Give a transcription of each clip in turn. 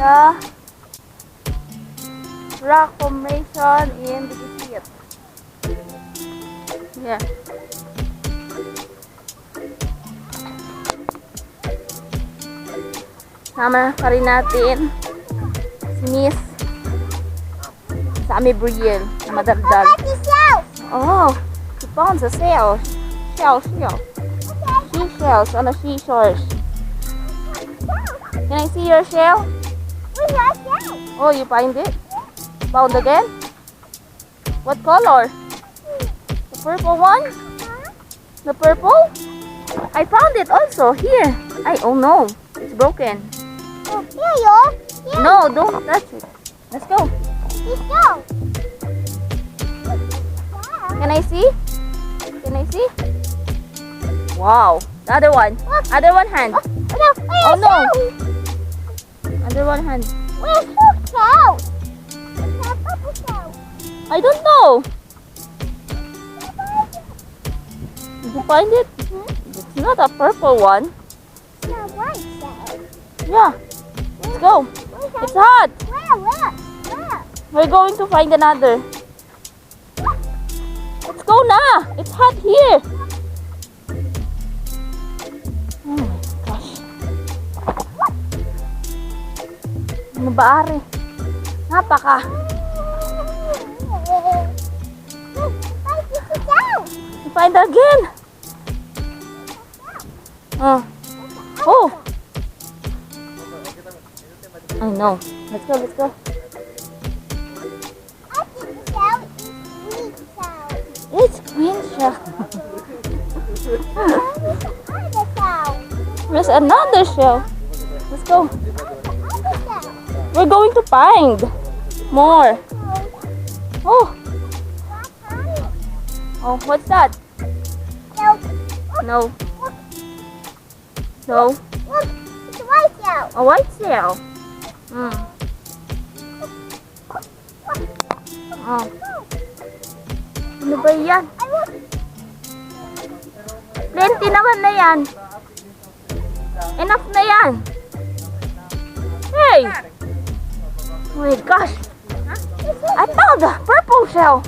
the rock formation in the diguisit. Yeah. Sama pa rin natin si Miss sa aming Brielle na madagdag. Oh, she found the shell. Seashells on the seashores. Can I see your shell? Oh, you find it? Found again? What color? The purple one? The purple? I found it also here. Oh no, it's broken. No, don't touch it. Let's go. Can I see? Can I see? Wow. The other one. Other one hand. Oh no. Other one hand. Where's your shell? I don't know. Did you find it? It's not a purple one. Yeah. Let's go. It's hot. Where? We're going to find another. Let's go na. It's hot here. Oh my gosh. Ano ba, Ari? Napaka. You find again. Oh. I know. Let's go, let's go. It's green shell. There's another shell. Let's go. We're going to find more. Oh. Oh, what's that? No. No. It's a white shell. A white shell. Oh. Ano ba yan? Plenty naman na yan. Enough na yan. Hey! Oh my gosh. I found a purple shell.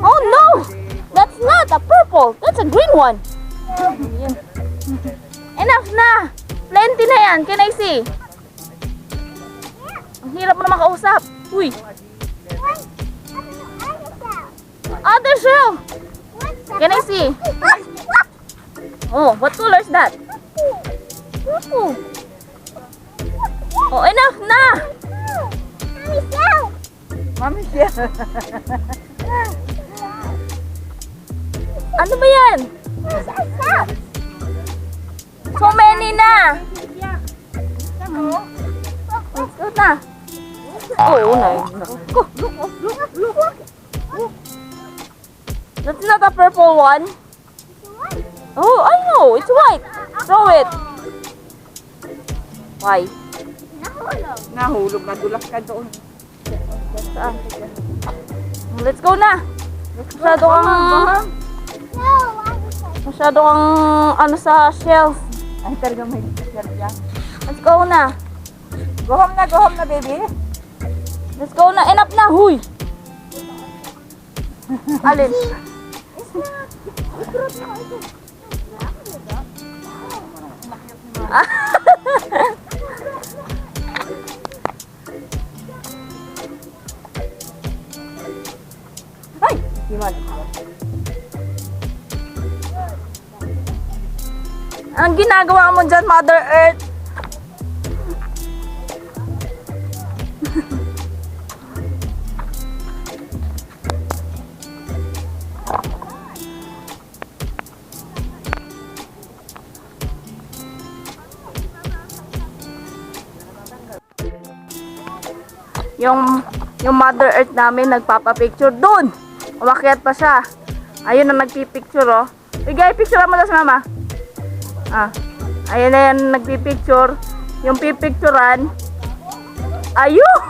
Oh no! That's not a purple. That's a green one. Enough na. Plenty na yan. Can I see? Ang hirap mo na makausap. Uy. Other shell. Can I see? Oh, what color is that? Purple. Oh, enough na. Mommy shell. Ano ba yan? So many na. Let's go na. Oh, look. That's not a purple one. Oh, I know. It's white. Throw it. Why? Nahulog, nadulas ka doon. Let's go na. Masyado kang ano sa shells. Ay, talaga may shell yan. Let's go na. Go home na, baby. Let's go na. Enough na. Huy. Alin? Ay! Siman. Ang ginagawa mo dyan, Mother Earth? Yung Mother Earth namin nagpapapicture doon. Umakyat pa siya. Ayun na nagpipicture, oh. Bigay, picture mo na sa mama. Ayun na yan nagpipicture. Yung pipicturan. Ayun!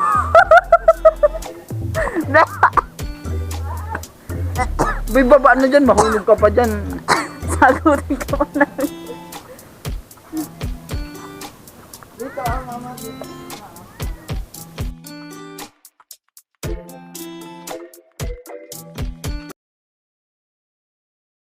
Bay, baba na dyan, mahulog ka pa dyan. Sagutin ka pa na. Dito, mama. Dito.